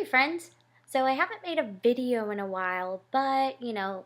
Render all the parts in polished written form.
friends! So I haven't made a video in a while, but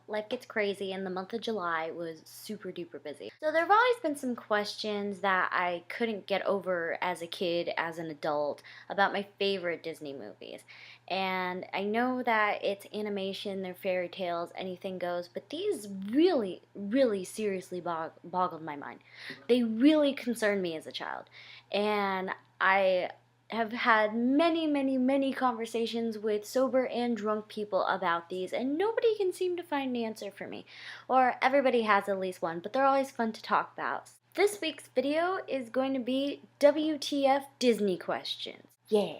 life gets crazy and the month of July was super duper busy. So there have always been some questions that I couldn't get over as a kid, as an adult, about my favorite Disney movies. And I know that it's animation, they're fairy tales, anything goes, but these really, really seriously boggled my mind. They really concerned me as a child. And I have had many, many, many conversations with sober and drunk people about these, and nobody can seem to find an answer for me. Or everybody has at least one, but they're always fun to talk about. This week's video is going to be WTF Disney Questions. Yeah!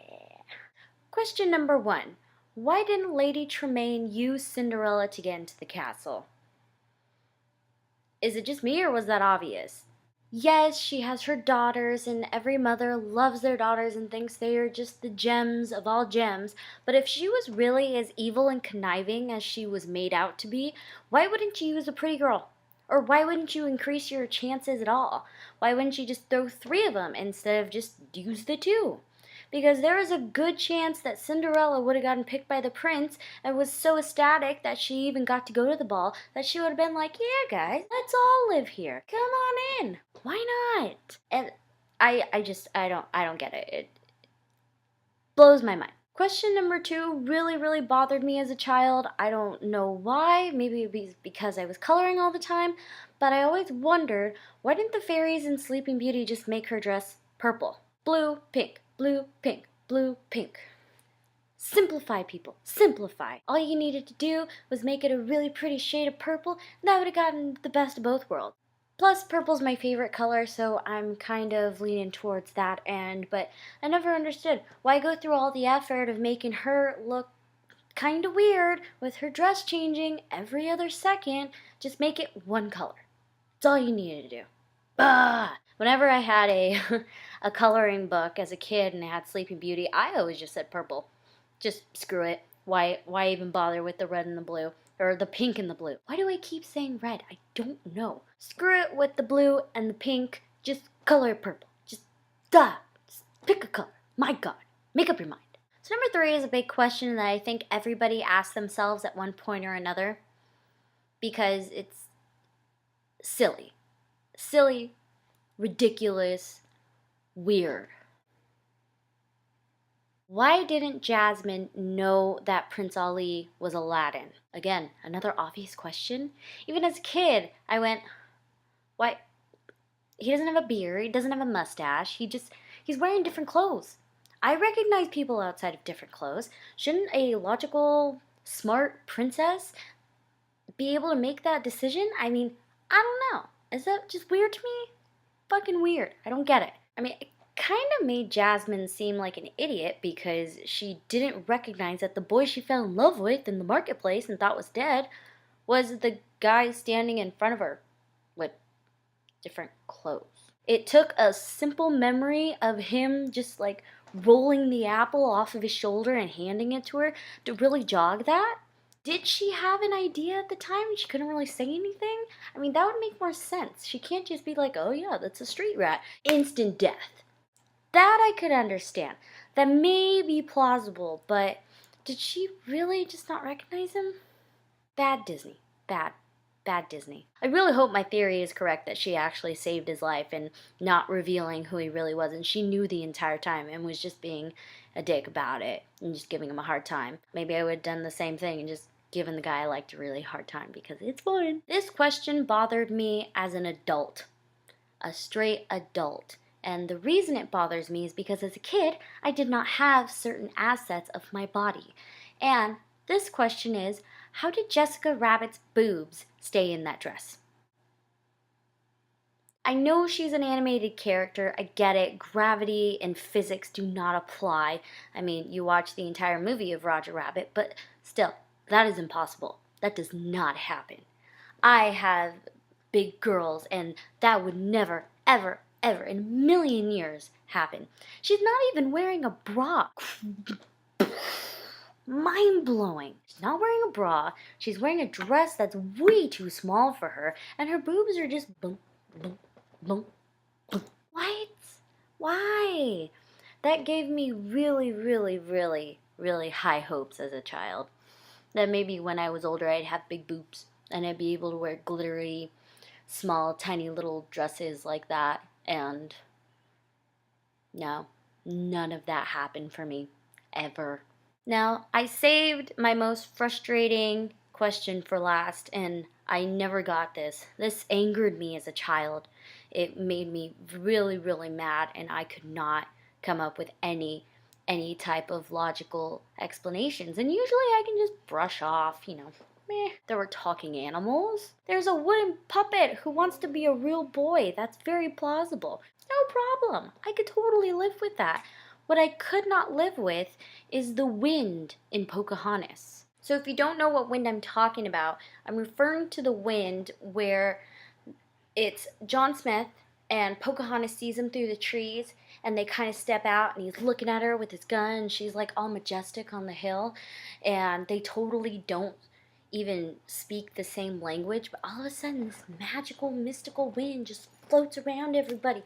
Question number 1. Why didn't Lady Tremaine use Cinderella to get into the castle? Is it just me, or was that obvious? Yes, she has her daughters, and every mother loves their daughters and thinks they are just the gems of all gems. But if she was really as evil and conniving as she was made out to be, why wouldn't you use a pretty girl? Or why wouldn't you increase your chances at all? Why wouldn't you just throw 3 of them instead of just use the 2? Because there is a good chance that Cinderella would have gotten picked by the prince and was so ecstatic that she even got to go to the ball that she would have been like, yeah guys, let's all live here. Come on in. Why not? And I don't get it. It blows my mind. Question number 2 really, really bothered me as a child. I don't know why. Maybe it was because I was coloring all the time. But I always wondered, why didn't the fairies in Sleeping Beauty just make her dress purple? Blue, pink, blue, pink, blue, pink. Simplify, people. Simplify. All you needed to do was make it a really pretty shade of purple, and that would have gotten the best of both worlds. Plus, purple's my favorite color, so I'm kind of leaning towards that end, but I never understood why go through all the effort of making her look kind of weird with her dress changing every other second. Just make it one color. That's all you needed to do. Bah! Whenever I had a coloring book as a kid and I had Sleeping Beauty, I always just said purple. Just screw it. Why even bother with the red and the blue? Or the pink and the blue? Why do I keep saying red? I don't know. Screw it with the blue and the pink. Just color it purple. Just pick a color. My God. Make up your mind. So number 3 is a big question that I think everybody asks themselves at one point or another. Because it's silly. Silly, ridiculous, weird. Why didn't Jasmine know that Prince Ali was Aladdin? Again, another obvious question. Even as a kid, I went, why? He doesn't have a beard, he doesn't have a mustache, he's wearing different clothes. I recognize people outside of different clothes. Shouldn't a logical, smart princess be able to make that decision? I mean, I don't know. Is that just weird to me? Fucking weird. I don't get it. I mean, it kind of made Jasmine seem like an idiot because she didn't recognize that the boy she fell in love with in the marketplace and thought was dead was the guy standing in front of her with different clothes. It took a simple memory of him just like rolling the apple off of his shoulder and handing it to her to really jog that. Did she have an idea at the time and she couldn't really say anything? I mean, that would make more sense. She can't just be like, oh yeah, that's a street rat. Instant death. That I could understand. That may be plausible, but did she really just not recognize him? Bad Disney. Bad Disney. I really hope my theory is correct that she actually saved his life and not revealing who he really was, and she knew the entire time and was just being a dick about it and just giving him a hard time. Maybe I would have done the same thing and just given the guy I liked a really hard time because it's fun. This question bothered me as an adult. A straight adult. And the reason it bothers me is because as a kid, I did not have certain assets of my body. And this question is, how did Jessica Rabbit's boobs stay in that dress? I know she's an animated character, I get it, gravity and physics do not apply. I mean, you watch the entire movie of Roger Rabbit, but still, that is impossible. That does not happen. I have big girls, and that would never, ever, ever in a million years happen. She's not even wearing a bra. Mind-blowing. She's not wearing a bra. She's wearing a dress that's way too small for her, and her boobs are just boom, boom, boom, boom. What? Why? That gave me really, really, really really high hopes as a child. That maybe when I was older I'd have big boobs and I'd be able to wear glittery, small, tiny little dresses like that. And no, none of that happened for me, ever. Now, I saved my most frustrating question for last, and I never got this. This angered me as a child. It made me really, really mad, and I could not come up with any type of logical explanations. And usually I can just brush off, meh. There were talking animals. There's a wooden puppet who wants to be a real boy. That's very plausible. No problem. I could totally live with that. What I could not live with is the wind in Pocahontas. So if you don't know what wind I'm talking about, I'm referring to the wind where it's John Smith and Pocahontas sees him through the trees and they kind of step out and he's looking at her with his gun and she's like all majestic on the hill and they totally don't even speak the same language, but all of a sudden this magical mystical wind just floats around everybody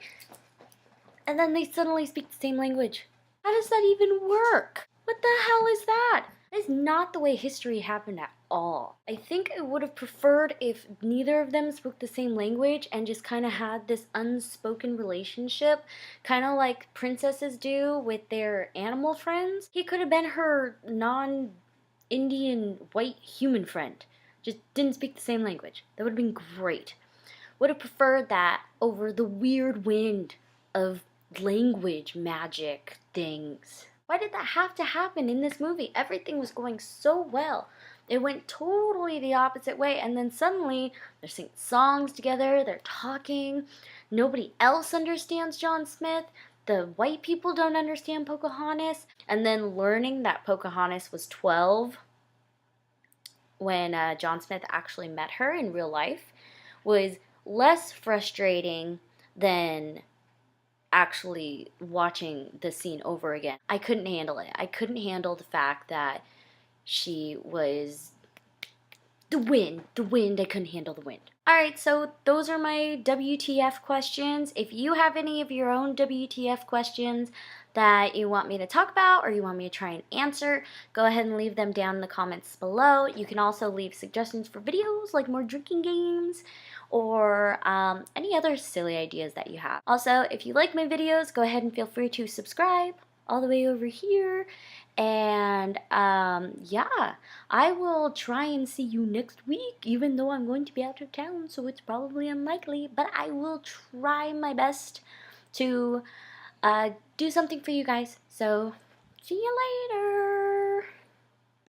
and then they suddenly speak the same language. How does that even work? What the hell is that? That is not the way history happened at all. I think I would have preferred if neither of them spoke the same language and just kind of had this unspoken relationship, kind of like princesses do with their animal friends. He could have been her non-Indian white human friend. Just didn't speak the same language. That would have been great. Would have preferred that over the weird wind of language magic things. Why did that have to happen in this movie? Everything was going so well. It went totally the opposite way, and then suddenly they're singing songs together, they're talking. Nobody else understands John Smith. The white people don't understand Pocahontas. And then learning that Pocahontas was 12 when John Smith actually met her in real life was less frustrating than actually watching the scene over again. I couldn't handle it. I couldn't handle the fact that she was the wind. I couldn't handle the wind. Alright, so those are my WTF questions. If you have any of your own WTF questions that you want me to talk about or you want me to try and answer, go ahead and leave them down in the comments below. You can also leave suggestions for videos like more drinking games or any other silly ideas that you have. Also, if you like my videos, go ahead and feel free to subscribe all the way over here. And yeah, I will try and see you next week, even though I'm going to be out of town, so it's probably unlikely, but I will try my best to do something for you guys. So see you later.